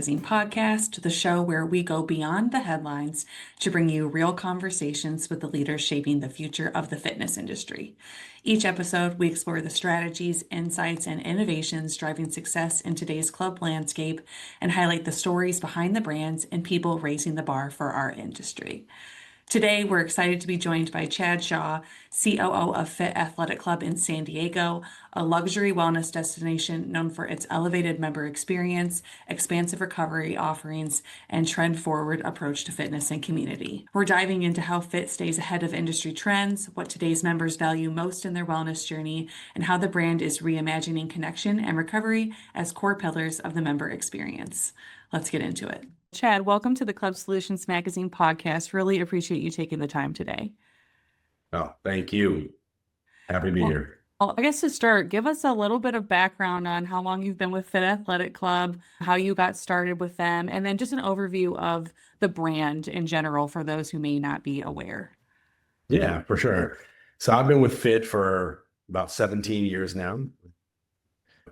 Magazine podcast, the show where we go beyond the headlines to bring you real conversations with the leaders shaping the future of the fitness industry. Each episode, we explore the strategies, insights, and innovations driving success in today's club landscape and highlight the stories behind the brands and people raising the bar for our industry. Today, we're excited to be joined by Chad Shaw, COO of Fit Athletic Club in San Diego, a luxury wellness destination known for its elevated member experience, expansive recovery offerings, and trend-forward approach to fitness and community. We're diving into how Fit stays ahead of industry trends, what today's members value most in their wellness journey, and how the brand is reimagining connection and recovery as core pillars of the member experience. Let's get into it. Chad, welcome to the Club Solutions Magazine podcast. Really appreciate you taking the time today. Oh, thank you. Happy to be here. Well, I guess to start, give us a little bit of background on how long you've been with Fit Athletic Club, how you got started with them, and then just an overview of the brand in general for those who may not be aware. Yeah, for sure. So I've been with Fit for about 17 years now.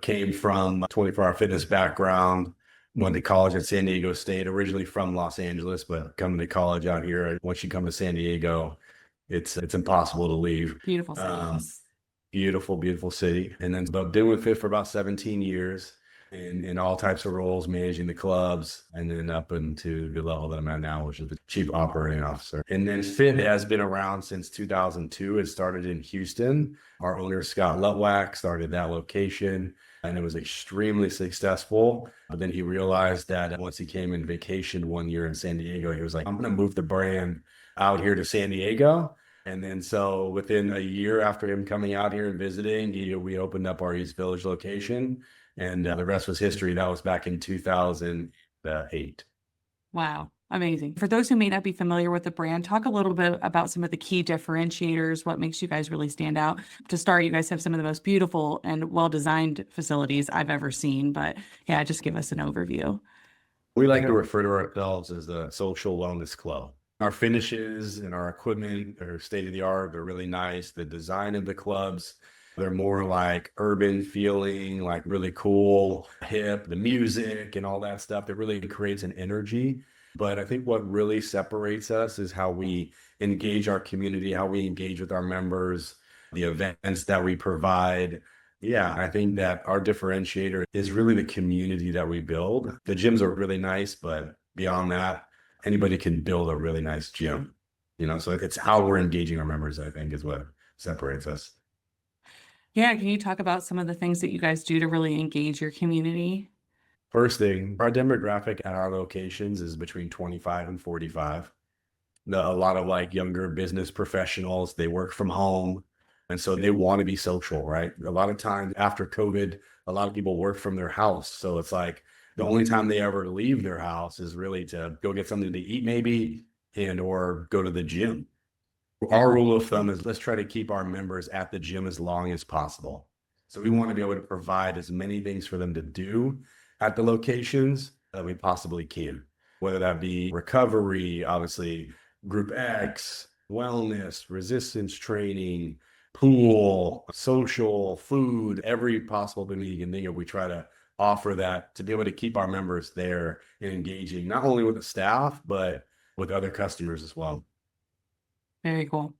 Came from a 24-hour fitness background. Went to college at San Diego State, originally from Los Angeles, but coming to college out here, once you come to San Diego, it's impossible to leave. Beautiful city. Beautiful city. And then been with Fit for about 17 years in all types of roles, managing the clubs, and then up into the level that I'm at now, which is the Chief Operating Officer. And then Fit has been around since 2002. It started in Houston. Our owner, Scott Lutwack, started that location, and it was extremely successful. But then he realized that once he came in vacation one year in San Diego, he was like, I'm going to move the brand out here to San Diego. And then so within a year after him coming out here and visiting, we opened up our East Village location, and the rest was history. That was back in 2008. Wow. Amazing. For those who may not be familiar with the brand, talk a little bit about some of the key differentiators, what makes you guys really stand out. To start, you guys have some of the most beautiful and well-designed facilities I've ever seen, but yeah, just give us an overview. We like to refer to ourselves as the social wellness club. Our finishes and our equipment are state-of-the-art. They're really nice. The design of the clubs, they're more like urban feeling, like really cool, hip, the music and all that stuff that really creates an energy. But I think what really separates us is how we engage our community, how we engage with our members, the events that we provide. Yeah, I think that our differentiator is really the community that we build. The gyms are really nice, but beyond that, anybody can build a really nice gym. So it's how we're engaging our members, I think, is what separates us. Yeah, can you talk about some of the things that you guys do to really engage your community? First thing, our demographic at our locations is between 25 and 45. A lot of like younger business professionals, they work from home. And so they want to be social, right? A lot of times after COVID, a lot of people work from their house. So it's like the only time they ever leave their house is really to go get something to eat maybe, or go to the gym. Our rule of thumb is let's try to keep our members at the gym as long as possible. So we want to be able to provide as many things for them to do at the locations that we possibly can, whether that be recovery, obviously group X, wellness, resistance training, pool, social, food, every possible thing you can think of. We try to offer that to be able to keep our members there and engaging, not only with the staff, but with other customers as well. Very cool.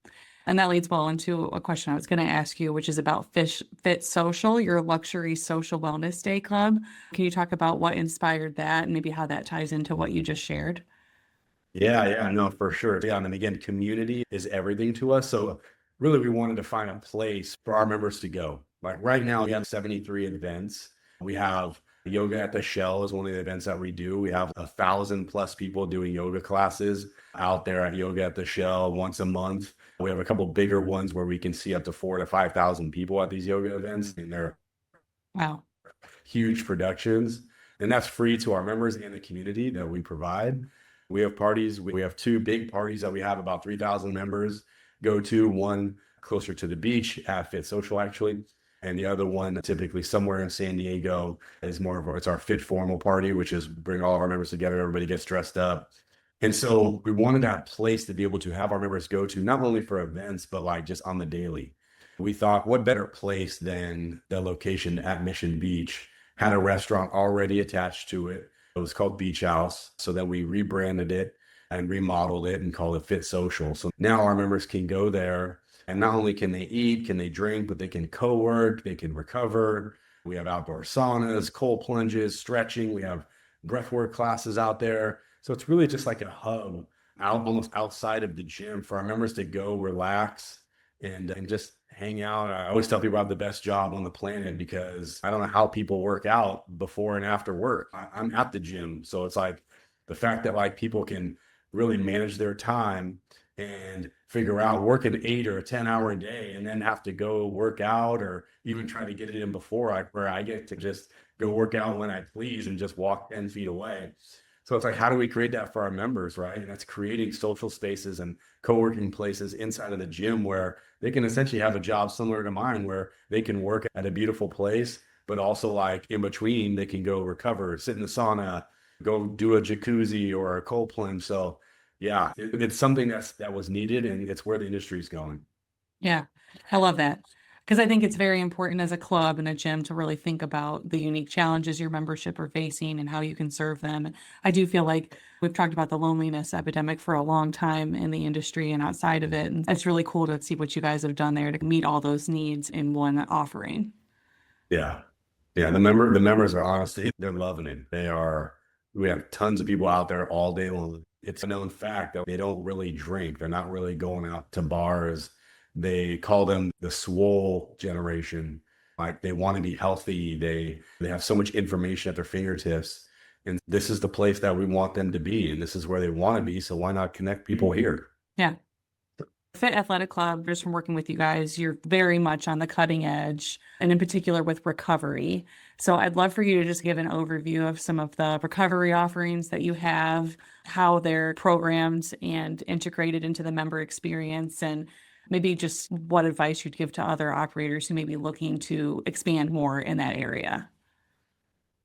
And that leads well into a question I was going to ask you, which is about Fit Social, your luxury social wellness day club. Can you talk about what inspired that and maybe how that ties into what you just shared? Yeah, no, for sure. Yeah, and again, community is everything to us. So really, we wanted to find a place for our members to go. Like right now, we have 73 events. We have Yoga at the Shell is one of the events that we do. We have 1,000+ people doing yoga classes out there at Yoga at the Shell once a month. We have a couple bigger ones where we can see up to 4,000 to 5,000 people at these yoga events, and they're Wow, huge productions. And that's free to our members and the community that we provide. We have parties. We have two big parties that we have about 3,000 members go to. One closer to the beach at Fit Social, actually. And the other one, typically somewhere in San Diego, is it's our Fit Formal party, which is bring all of our members together. Everybody gets dressed up. And so we wanted that place to be able to have our members go to, not only for events, but like just on the daily. We thought, what better place than the location at Mission Beach, had a restaurant already attached to it. It was called Beach House. So then we rebranded it and remodeled it and called it Fit Social. So now our members can go there and not only can they eat, can they drink, but they can co-work, they can recover. We have outdoor saunas, cold plunges, stretching. We have breathwork classes out there. So it's really just like a hub almost outside of the gym for our members to go relax and just hang out. I always tell people I have the best job on the planet because I don't know how people work out before and after work. I'm at the gym. So it's like the fact that like people can really manage their time and figure out work an 8 or a 10 hour a day and then have to go work out or even try to get it in before where I get to just go work out when I please and just walk 10 feet away. So it's like, how do we create that for our members, right? And that's creating social spaces and co-working places inside of the gym where they can essentially have a job similar to mine, where they can work at a beautiful place, but also like in between, they can go recover, sit in the sauna, go do a jacuzzi or a cold plunge. So yeah, it's something that was needed, and it's where the industry is going. Yeah, I love that. Because I think it's very important as a club and a gym to really think about the unique challenges your membership are facing and how you can serve them. And I do feel like we've talked about the loneliness epidemic for a long time in the industry and outside of it. And it's really cool to see what you guys have done there to meet all those needs in one offering. Yeah. Yeah, the members are honestly, they're loving it. We have tons of people out there all day long. It's a known fact that they don't really drink. They're not really going out to bars. They call them the swole generation. Like they want to be healthy. They have so much information at their fingertips. And this is the place that we want them to be. And this is where they want to be. So why not connect people here? Yeah. Fit Athletic Club, just from working with you guys, you're very much on the cutting edge, and in particular with recovery. So I'd love for you to just give an overview of some of the recovery offerings that you have, how they're programmed and integrated into the member experience, and maybe just what advice you'd give to other operators who may be looking to expand more in that area.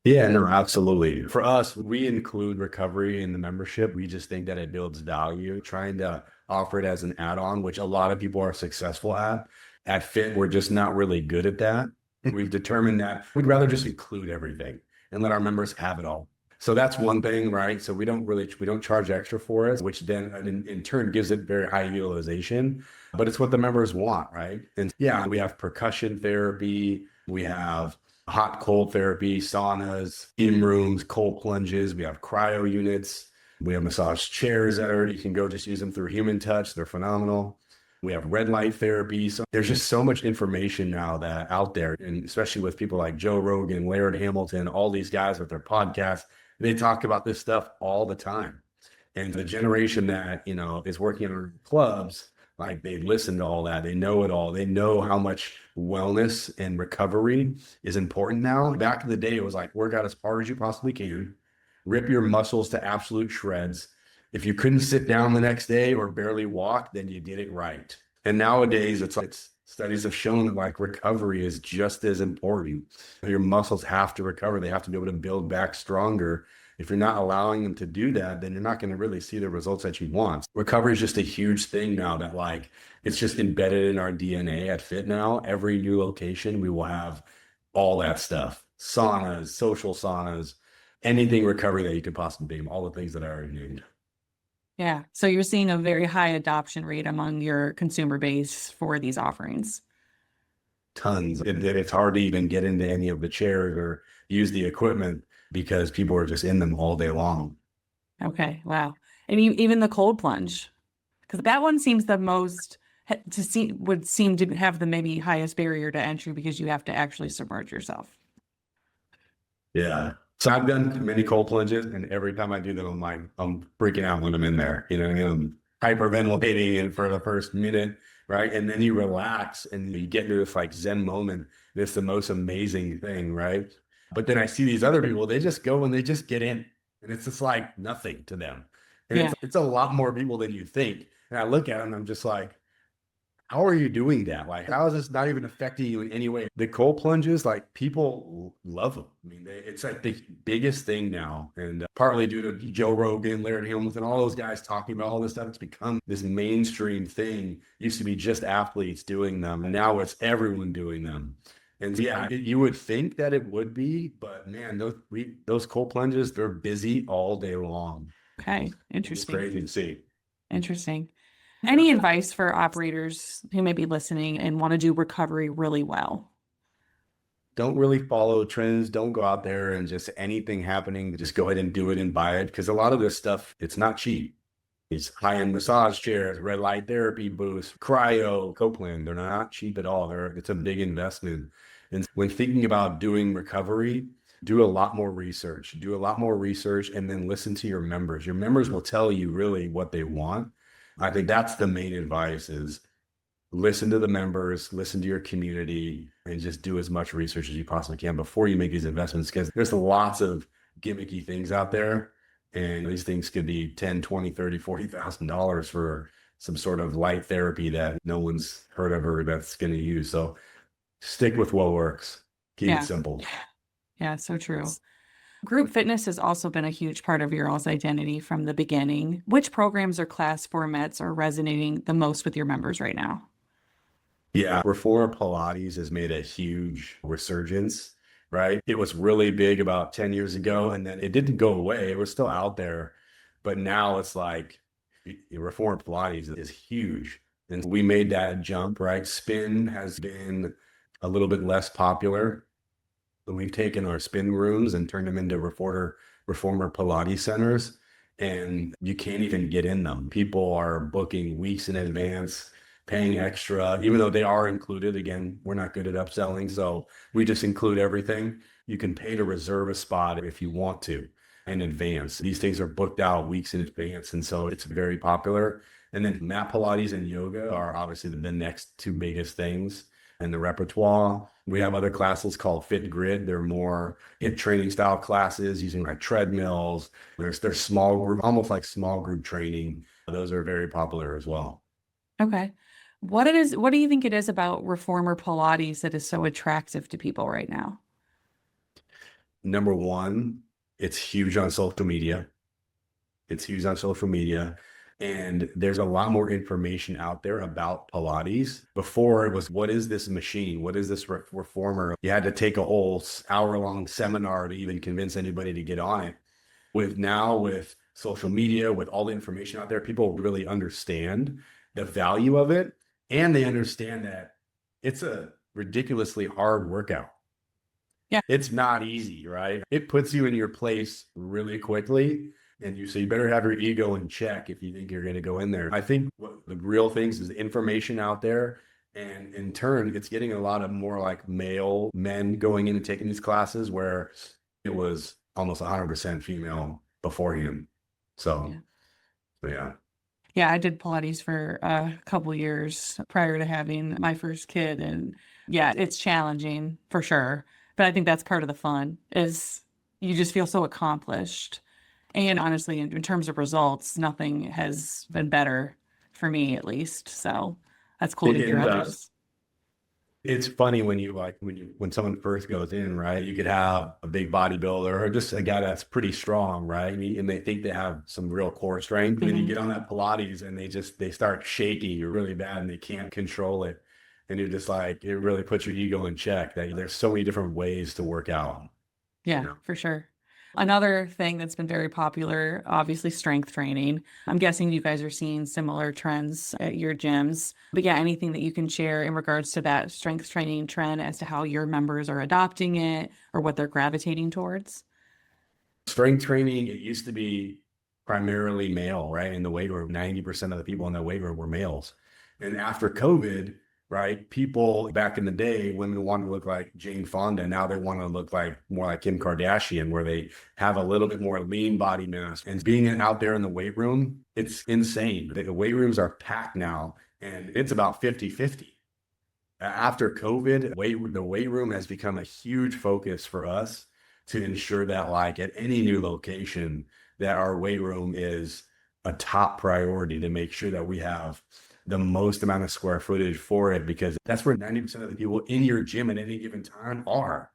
Yeah, no, absolutely. For us, we include recovery in the membership. We just think that it builds value, trying to offer it as an add-on, which a lot of people are successful at. At Fit, we're just not really good at that. We've determined that we'd rather just include everything and let our members have it all. So that's one thing, right? So we don't charge extra for it, which then in turn gives it very high utilization, but it's what the members want, right? And yeah, we have percussion therapy, we have hot cold therapy, saunas, in rooms, cold plunges. We have cryo units. We have massage chairs you can go just use them through human touch. They're phenomenal. We have red light therapy. So there's just so much information now that out there, and especially with people like Joe Rogan, Laird Hamilton, all these guys with their podcasts, they talk about this stuff all the time. And the generation that, is working in clubs, like they listen to all that, they know it all. They know how much wellness and recovery is important now. Back in the day, it was like work out as hard as you possibly can, rip your muscles to absolute shreds. If you couldn't sit down the next day or barely walk, then you did it right. And nowadays, it's like studies have shown that like recovery is just as important. Your muscles have to recover. They have to be able to build back stronger. If you're not allowing them to do that, then you're not going to really see the results that you want. Recovery is just a huge thing now that like it's just embedded in our DNA at Fit now. Every new location, we will have all that stuff. Saunas, social saunas, anything recovery that you could possibly be, all the things that I already named. Yeah. So you're seeing a very high adoption rate among your consumer base for these offerings. Tons. It's hard to even get into any of the chairs or use the equipment because people are just in them all day long. Okay. Wow. And even the cold plunge, because that one seems the most would seem to have the maybe highest barrier to entry because you have to actually submerge yourself. Yeah. So I've done many cold plunges, and every time I do them, I'm freaking out when I'm in there. You know what I mean? I'm hyperventilating and for the first minute, right? And then you relax and you get into this like Zen moment. It's the most amazing thing, right? But then I see these other people, they just go and they just get in, and it's just like nothing to them. And Yeah. it's a lot more people than you think. And I look at them, I'm just like, how are you doing that? Like, how is this not even affecting you in any way? The cold plunges, like people love them. I mean, it's like the biggest thing now. And partly due to Joe Rogan, Laird Hamilton, all those guys talking about all this stuff, it's become this mainstream thing. It used to be just athletes doing them. And now it's everyone doing them. And yeah, you would think that it would be, but man, those cold plunges, they're busy all day long. Okay, It's interesting. crazy to see. Interesting. Any advice for operators who may be listening and want to do recovery really well? Don't really follow trends. Don't go out there and just anything happening, just go ahead and do it and buy it. Because a lot of this stuff, it's not cheap. It's high-end massage chairs, red light therapy booths, cryo, Copeland. They're not cheap at all. It's a big investment. And when thinking about doing recovery, do a lot more research. Do a lot more research and then listen to your members. Your members will tell you really what they want. I think that's the main advice is listen to the members, listen to your community, and just do as much research as you possibly can before you make these investments because there's lots of gimmicky things out there. And these things could be 10, 20, 30, $40,000 for some sort of light therapy that no one's heard of or that's going to use. So stick with what works. Keep it Yeah, simple. yeah, so true. Group fitness has also been a huge part of your all's identity from the beginning. Which programs or class formats are resonating the most with your members right now? Yeah, Reformer Pilates has made a huge resurgence, right? It was really big about 10 years ago, and then it didn't go away. It was still out there, but now it's like Reformer Pilates is huge. And we made that jump, right? Spin has been a little bit less popular. We've taken our spin rooms and turned them into reformer Pilates centers, and you can't even get in them. People are booking weeks in advance, paying extra, even though they are included. Again, we're not good at upselling, so we just include everything. You can pay to reserve a spot if you want to in advance. These things are booked out weeks in advance, and so it's very popular. And then mat Pilates and yoga are obviously the next two biggest things in the repertoire. We have other classes called Fit Grid. They're more HIIT training style classes using like treadmills. There's small group, almost like small group training. Those are very popular as well. Okay. What do you think it is about reformer Pilates that is so attractive to people right now? Number one, it's huge on social media. It's huge on social media. And there's a lot more information out there about Pilates. Before it was, what is this machine? What is this reformer? You had to take a whole hour-long seminar to even convince anybody to get on it. With social media, with all the information out there, people really understand the value of it. And they understand that it's a ridiculously hard workout. Yeah. It's not easy, right? It puts you in your place really quickly. So you better have your ego in check if you think you're going to go in there. I think what the real things is information out there. And in turn, it's getting a lot of more like male men going in and taking these classes where it was almost 100% female beforehand. So, yeah. Yeah, I did Pilates for a couple years prior to having my first kid. And yeah, it's challenging for sure. But I think that's part of the fun is you just feel so accomplished. And honestly, in terms of results, nothing has been better for me at least. So that's cool to hear others. It's funny when when someone first goes in, right? You could have a big bodybuilder or just a guy that's pretty strong, right? And they think they have some real core strength. And then you get on that Pilates and they start shaking really bad and they can't control it. And you're just like, it really puts your ego in check that there's so many different ways to work out. Yeah, for sure. Another thing that's been very popular, obviously strength training. I'm guessing you guys are seeing similar trends at your gyms. But yeah, anything that you can share in regards to that strength training trend as to how your members are adopting it or what they're gravitating towards? Strength training, it used to be primarily male, right? In the weight room, 90% of the people in the weight room were males. And after COVID, right, people back in the day, women wanted to look like Jane Fonda. Now they want to look like more like Kim Kardashian, where they have a little bit more lean body mass. And being out there in the weight room, it's insane. The weight rooms are packed now, and it's about 50-50. After COVID, the weight room has become a huge focus for us to ensure that like at any new location, that our weight room is a top priority to make sure that we have the most amount of square footage for it, because that's where 90% of the people in your gym at any given time are.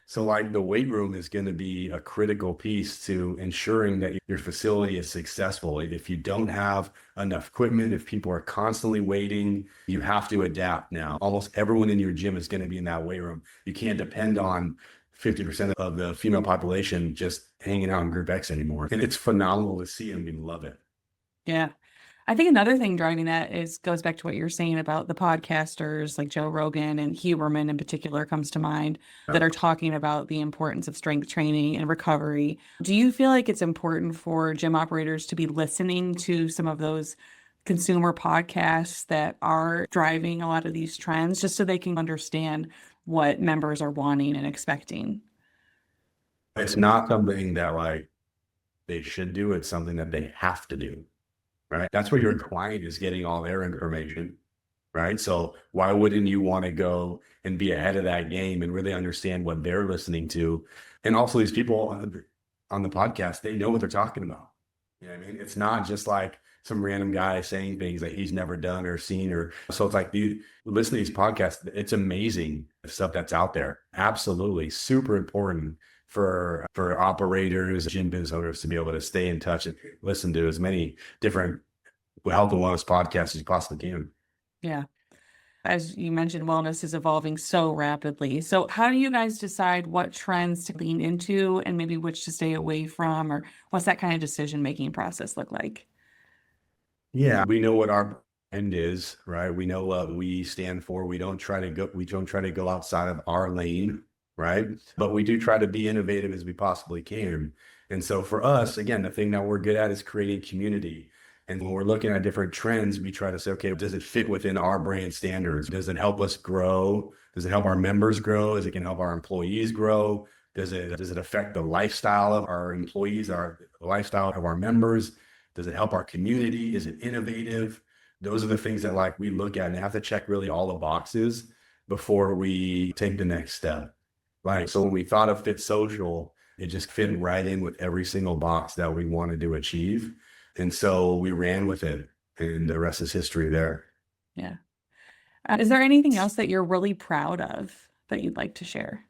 So like the weight room is going to be a critical piece to ensuring that your facility is successful. If you don't have enough equipment, if people are constantly waiting, you have to adapt now. Almost everyone in your gym is going to be in that weight room. You can't depend on 50% of the female population just hanging out in group X anymore. And it's phenomenal to see and we love it. Yeah. I think another thing driving that is goes back to what you're saying about the podcasters like Joe Rogan and Huberman in particular comes to mind that are talking about the importance of strength training and recovery. Do you feel like it's important for gym operators to be listening to some of those consumer podcasts that are driving a lot of these trends just so they can understand what members are wanting and expecting? It's not something that like they should do. It's something that they have to do, right? That's where your client is getting all their information, right? So why wouldn't you want to go and be ahead of that game and really understand what they're listening to? And also these people on the podcast, they know what they're talking about. You know what I mean? It's not just like some random guy saying things that he's never done or seen or so it's like you listen to these podcasts, it's amazing the stuff that's out there. Absolutely super important for operators, gym business owners to be able to stay in touch and listen to as many different health and wellness podcasts as you possibly can. Yeah. As you mentioned, wellness is evolving so rapidly. So, how do you guys decide what trends to lean into and maybe which to stay away from, or what's that kind of decision-making process look like? Yeah, we know what our end is, right? We know what we stand for. We don't try to go outside of our lane, right? But we do try to be innovative as we possibly can. And so for us, again, the thing that we're good at is creating community. And when we're looking at different trends, we try to say, okay, does it fit within our brand standards? Does it help us grow? Does it help our members grow? Is it can help our employees grow? Does it affect the lifestyle of our employees, the lifestyle of our members? Does it help our community? Is it innovative? Those are the things that like we look at and have to check really all the boxes before we take the next step. Right. So when we thought of Fit Social, it just fit right in with every single box that we wanted to achieve. And so we ran with it and the rest is history there. Yeah. Is there anything else that you're really proud of that you'd like to share?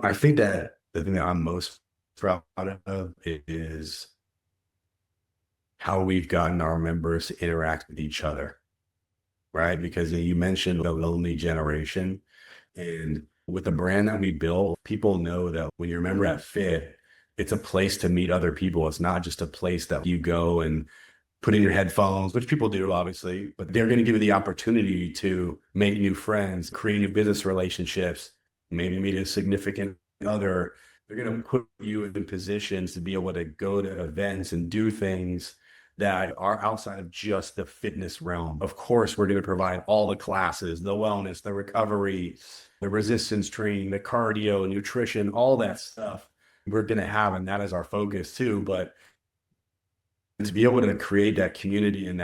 I think that the thing that I'm most proud of is how we've gotten our members to interact with each other, right? Because you mentioned the lonely generation. And with the brand that we built, people know that when you remember at Fit, it's a place to meet other people. It's not just a place that you go and put in your headphones, which people do, obviously, but they're going to give you the opportunity to make new friends, create new business relationships, maybe meet a significant other. They're going to put you in positions to be able to go to events and do things that are outside of just the fitness realm. Of course, we're going to provide all the classes, the wellness, the recovery, the resistance training, the cardio, nutrition, all that stuff we're going to have. And that is our focus too. But to be able to create that community and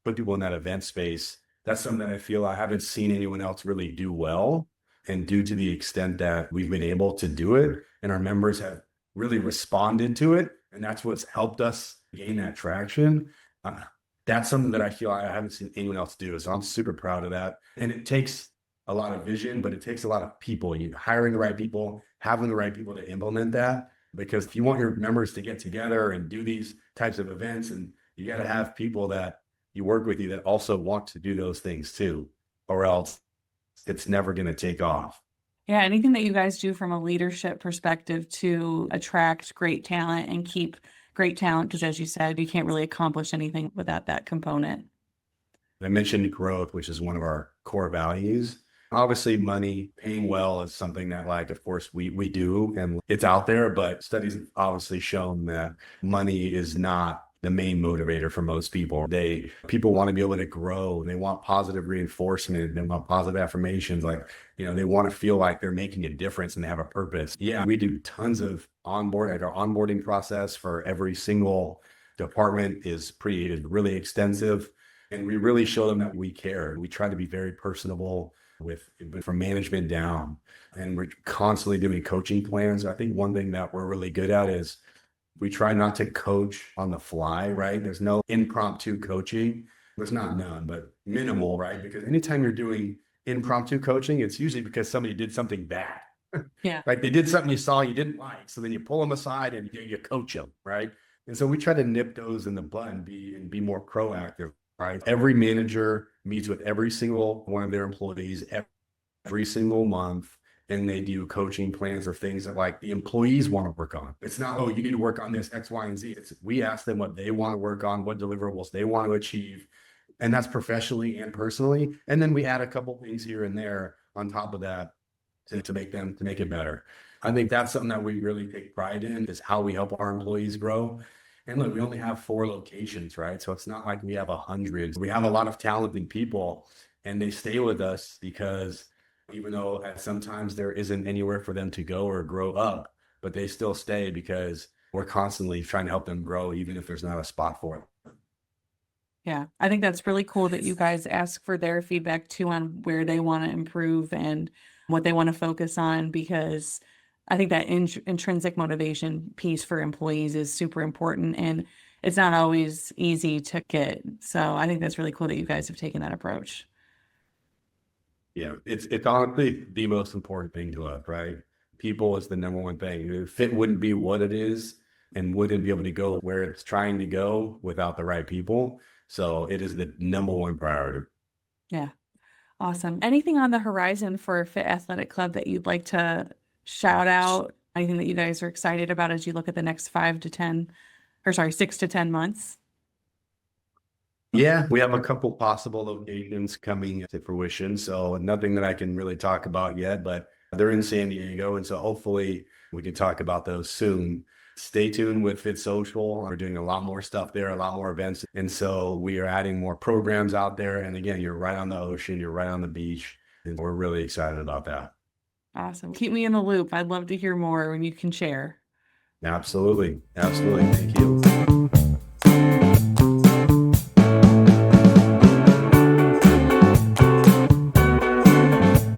put people in that event space, that's something that I feel I haven't seen anyone else really do well. And due to the extent that we've been able to do it and our members have really responded to it, and that's what's helped us gain that traction. Uh, that's something that I feel I haven't seen anyone else do. So I'm super proud of that. And it takes a lot of vision, but it takes a lot of people. You hiring the right people, having the right people to implement that. Because if you want your members to get together and do these types of events, and you got to have people that you work with you that also want to do those things too, or else it's never going to take off. Yeah, anything that you guys do from a leadership perspective to attract great talent and keep great talent, because as you said, you can't really accomplish anything without that component. I mentioned growth, which is one of our core values. Obviously, money, paying well is something that, like, of course, we do, and it's out there. But studies have obviously shown that money is not the main motivator for most people. People want to be able to grow. They want positive reinforcement. They want positive affirmations. Like, they want to feel like they're making a difference and they have a purpose. Yeah, we do tons of our onboarding process for every single department is really extensive. And we really show them that we care. We try to be very personable from management down. And we're constantly doing coaching plans. I think one thing that we're really good at is we try not to coach on the fly, right? There's no impromptu coaching. There's not none, but minimal, right? Because anytime you're doing impromptu coaching, it's usually because somebody did something bad. Yeah. Right? They did something you saw you didn't like. So then you pull them aside and you coach them, right? And so we try to nip those in the bud and be more proactive, right? Every manager meets with every single one of their employees every single month, and they do coaching plans or things that like the employees want to work on. It's not, oh, you need to work on this X, Y, and Z. It's we ask them what they want to work on, what deliverables they want to achieve, and that's professionally and personally. And then we add a couple things here and there on top of that to make it better. I think that's something that we really take pride in is how we help our employees grow. And look, we only have 4 locations, right? So it's not like we have 100. We have a lot of talented people, and they stay with us because even though sometimes there isn't anywhere for them to go or grow up, but they still stay because we're constantly trying to help them grow, even if there's not a spot for them. Yeah, I think that's really cool that you guys ask for their feedback too on where they want to improve and what they want to focus on, because I think that intrinsic motivation piece for employees is super important and it's not always easy to get. So I think that's really cool that you guys have taken that approach. Yeah, it's honestly the most important thing to us, right? People is the number one thing. Fit wouldn't be what it is and wouldn't be able to go where it's trying to go without the right people. So it is the number one priority. Yeah, awesome. Anything on the horizon for Fit Athletic Club that you'd like to shout out? Anything that you guys are excited about as you look at the next 6 to 10 months? Yeah, we have a couple possible locations coming to fruition. So nothing that I can really talk about yet, but they're in San Diego. And so hopefully we can talk about those soon. Stay tuned with Fit Social. We're doing a lot more stuff there, a lot more events. And so we are adding more programs out there. And again, you're right on the ocean, you're right on the beach. And we're really excited about that. Awesome. Keep me in the loop. I'd love to hear more when you can share. Absolutely. Absolutely. Thank you.